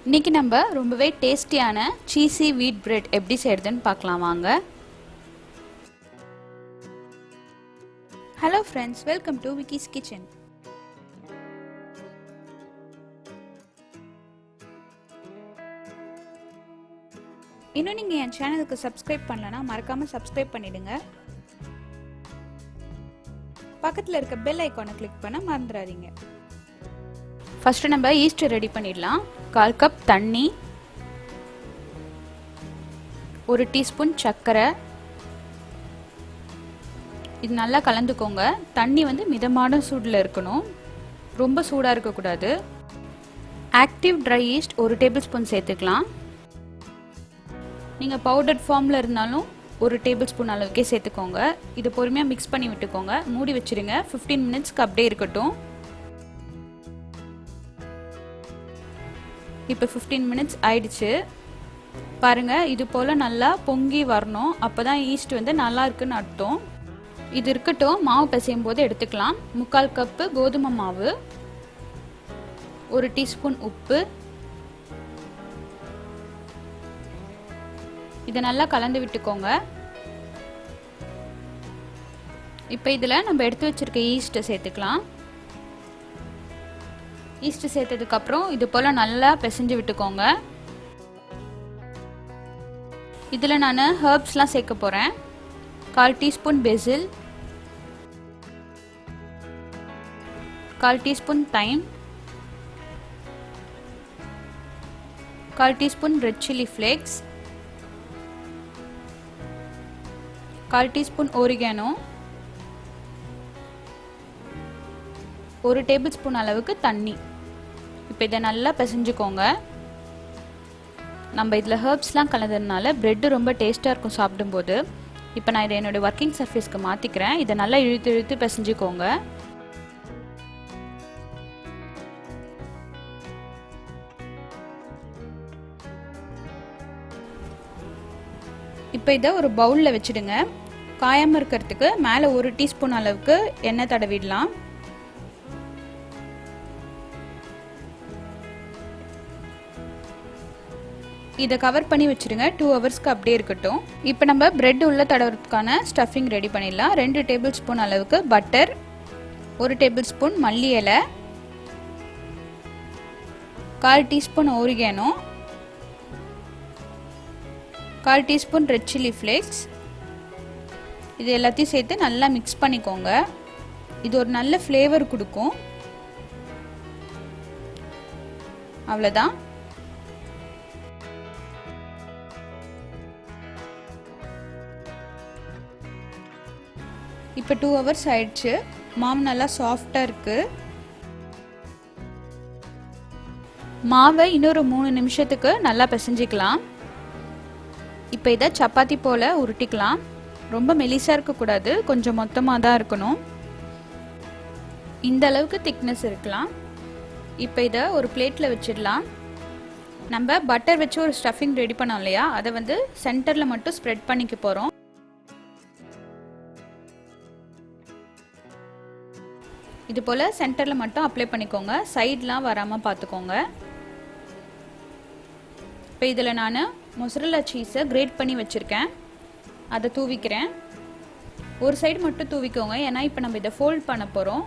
இன்னைக்கு நம்ம ரொம்பவே டேஸ்டியான சீஸி வீட் பிரெட் எப்படி செய்யறதுன்னு பார்க்கலாம் வாங்க. Hello friends, welcome to Vicky's kitchen. இன்னும் நீங்கள் என் சேனலுக்கு சப்ஸ்கிரைப் பண்ணலன்னா மறக்காமல் சப்ஸ்கிரைப் பண்ணிடுங்க. பக்கத்தில் இருக்க பெல் ஐக்கானை கிளிக் பண்ண மறந்துடாதீங்க. ஃபர்ஸ்ட் நம்ம ஈஸ்ட் ரெடி பண்ணிடலாம். 1/4 கப் தண்ணி, 1 டீஸ்பூன் சர்க்கரை, இது நல்லா கலந்துக்கோங்க. தண்ணி மிதமான சூடில் இருக்கணும், ரொம்ப சூடாக இருக்கக்கூடாது. Active try east 1 table spoon சேர்த்துக்கலாம். நீங்கள் பவுடர் ஃபார்மில் இருந்தாலும் 1 டேபிள் ஸ்பூன் அளவுக்கே சேர்த்துக்கோங்க. இது பொறுமையாக மிக்ஸ் பண்ணி விட்டுக்கோங்க. மூடி வச்சுருங்க. 15 மினிட்ஸ்க்கு அப்படியே இருக்கட்டும். இப்போ 15 மினிட்ஸ் ஆயிடுச்சு. பாருங்கள், இது போல் நல்லா பொங்கி வரணும். அப்போ தான் ஈஸ்ட் நல்லா இருக்குன்னு அர்த்தம். இது இருக்கட்டும். மாவு பிசையும் போது எடுத்துக்கலாம். 3/4 கப்பு கோதுமை மாவு, 1 டீஸ்பூன் உப்பு, இதை நல்லா கலந்து விட்டுக்கோங்க. இப்போ இதில் நம்ம எடுத்து வச்சிருக்க ஈஸ்ட்டை சேர்த்துக்கலாம். ஈஸ்ட் சேர்த்ததுக்கப்புறம் இது போல் நல்லா பிசைஞ்சு விட்டுக்கோங்க. இதில் நான் ஹர்ப்ஸ்லாம் சேர்க்க போகிறேன். 1/4 teaspoon basil, 1/4 teaspoon thyme, 1/4 teaspoon red chilli flakes, 1/4 teaspoon oregano, 1 tablespoon அளவுக்கு தண்ணி. இப்போ இதை நல்லா பிசைஞ்சுக்கோங்க. நம்ம இதில் ஹர்ப்ஸ்லாம் கலந்ததுனால பிரெட்டு ரொம்ப டேஸ்ட்டாக இருக்கும் சாப்பிடும்போது. இப்போ நான் இதை என்னோடய ஒர்க்கிங் சர்ஃபேஸ்க்கு மாற்றிக்கிறேன். இதை நல்லா இழுத்து இழுத்து பிசைஞ்சுக்கோங்க. இப்போ இதை ஒரு பவுலில் வச்சுடுங்க. காயாமல் இருக்கிறதுக்கு மேலே 1 டீஸ்பூன் அளவுக்கு எண்ணெய் தடவிடலாம். இதை கவர் பண்ணி வச்சுடுங்க. 2 ஹவர்ஸ்க்கு அப்படியே இருக்கட்டும். இப்போ நம்ம பிரெட் உள்ள தடவுறதுக்கான ஸ்டஃபிங் ரெடி பண்ணிடலாம். 2 டேபிள் ஸ்பூன் அளவுக்கு பட்டர், 1 டேபிள் ஸ்பூன் மல்லி இலை, 1/4 teaspoon oregano, 1/4 teaspoon red chilli flakes, இது எல்லாத்தையும் சேர்த்து நல்லா மிக்ஸ் பண்ணிக்கோங்க. இது ஒரு நல்ல ஃப்ளேவர் கொடுக்கும். அவ்வளோதான். இப்போ 2 ஹவர்ஸ் ஆயிடுச்சு. மாவு நல்லா சாஃப்டாக இருக்குது. மாவை இன்னொரு 3 நிமிஷத்துக்கு நல்லா பிசைஞ்சிக்கலாம். இப்போ இதை சப்பாத்தி போல் உருட்டிக்கலாம். ரொம்ப மெலிசாக இருக்கக்கூடாது, கொஞ்சம் மொத்தமாக தான் இருக்கணும். இந்த அளவுக்கு திக்னஸ் இருக்கலாம். இப்போ இதை ஒரு பிளேட்டில் வச்சிடலாம். நம்ம பட்டர் வச்சு ஒரு ஸ்டஃபிங் ரெடி பண்ணோம் இல்லையா, அதை சென்டரில் மட்டும் ஸ்ப்ரெட் பண்ணிக்க போகிறோம். இது போல் சென்டரில் மட்டும் அப்ளை பண்ணிக்கோங்க. சைட்லாம் வராமல் பார்த்துக்கோங்க. இப்போ இதில் நான் மொசரல்லா சீஸை கிரேட் பண்ணி வச்சுருக்கேன். அதை தூவிக்கிறேன். ஒரு சைடு மட்டும் தூவிக்கோங்க, ஏன்னா இப்போ நம்ம இதை ஃபோல்ட் பண்ண போகிறோம்.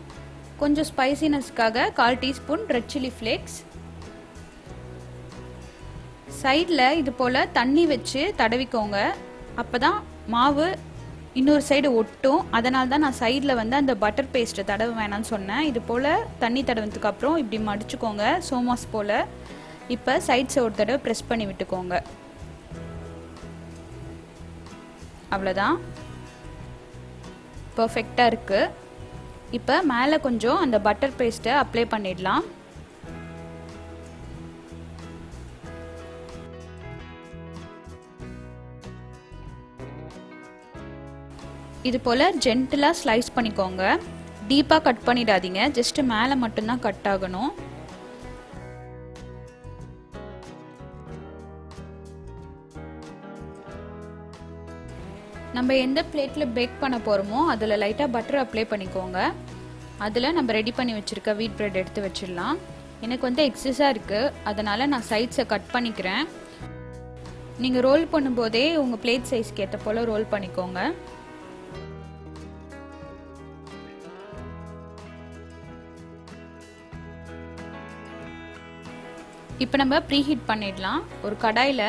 கொஞ்சம் ஸ்பைசினஸ்க்காக 1/4 டீஸ்பூன் ரெட் சில்லி ஃப்ளேக்ஸ். சைடில் இது போல் தண்ணி வச்சு தடவிக்கோங்க. அப்போ தான் மாவு இன்னொரு சைடு ஒட்டும். அதனால தான் நான் சைடில் அந்த பட்டர் பேஸ்ட்டை தடவை வேணான்னு சொன்னேன். இது போல் தண்ணி தடவுனதுக்கு அப்புறம் இப்படி மடிச்சுக்கோங்க, சோமாஸ் போல். இப்போ சைட்ஸை ஒரு தடவை ப்ரெஸ் பண்ணி விட்டுக்கோங்க. அவ்வளோதான், பர்ஃபெக்டாக இருக்குது. இப்போ மேலே கொஞ்சம் அந்த பட்டர் பேஸ்ட்டை அப்ளை பண்ணிடலாம். இது போல் ஜென்டிலாக ஸ்லைஸ் பண்ணிக்கோங்க. டீப்பாக கட் பண்ணிடாதீங்க, ஜஸ்ட்டு மேலே மட்டும்தான் கட் ஆகணும். நம்ம எந்த பிளேட்டில் பேக் பண்ண போகிறோமோ அதில் லைட்டாக பட்டர் அப்ளை பண்ணிக்கோங்க. அதில் நம்ம ரெடி பண்ணி வச்சுருக்க வீட் பிரெட் எடுத்து வச்சிடலாம். எனக்கு வந்து எக்ஸஸாக இருக்குது, அதனால் நான் சைட்ஸை கட் பண்ணிக்கிறேன். நீங்கள் ரோல் பண்ணும்போதே உங்கள் பிளேட் சைஸ்க்கு ஏற்ற போல் ரோல் பண்ணிக்கோங்க. இப்போ நம்ம ப்ரீஹீட் பண்ணிடலாம். ஒரு கடாயில்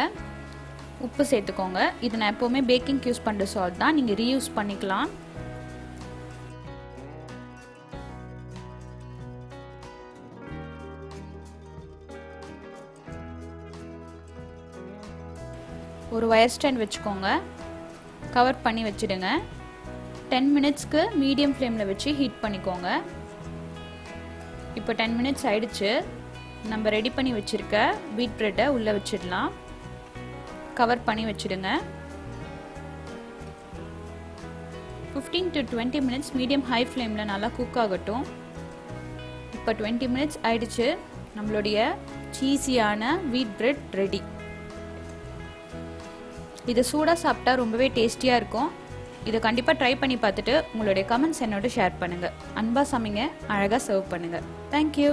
உப்பு சேர்த்துக்கோங்க. இது நான் எப்போவுமே பேக்கிங் யூஸ் பண்ணுற சால்ட் தான், நீங்கள் ரீயூஸ் பண்ணிக்கலாம். ஒரு வயர் ஸ்டாண்ட் வச்சுக்கோங்க, கவர் பண்ணி வச்சுடுங்க. 10 மினிட்ஸ்க்கு மீடியம் ஃப்ளேமில் வச்சு ஹீட் பண்ணிக்கோங்க. இப்போ 10 மினிட்ஸ் ஆயிடுச்சு. நம்ம ரெடி பண்ணி வச்சுருக்க வீட் ப்ரெட்டை உள்ளே வச்சிடலாம். கவர் பண்ணி வச்சுடுங்க. 15 to 20 மினிட்ஸ் மீடியம் ஹை ஃப்ளேமில் நல்லா குக் ஆகட்டும். இப்போ 20 மினிட்ஸ் ஆயிடுச்சு. நம்மளுடைய சீஸியான வீட் பிரெட் ரெடி. இதை சூடாக சாப்பிட்டா ரொம்பவே டேஸ்டியாக இருக்கும். இதை கண்டிப்பாக ட்ரை பண்ணி பார்த்துட்டு உங்களுடைய கமெண்ட்ஸ் என்னோட ஷேர் பண்ணுங்கள். அன்பாக சமைங்க, அழகாக சர்வ் பண்ணுங்கள். தேங்க்யூ.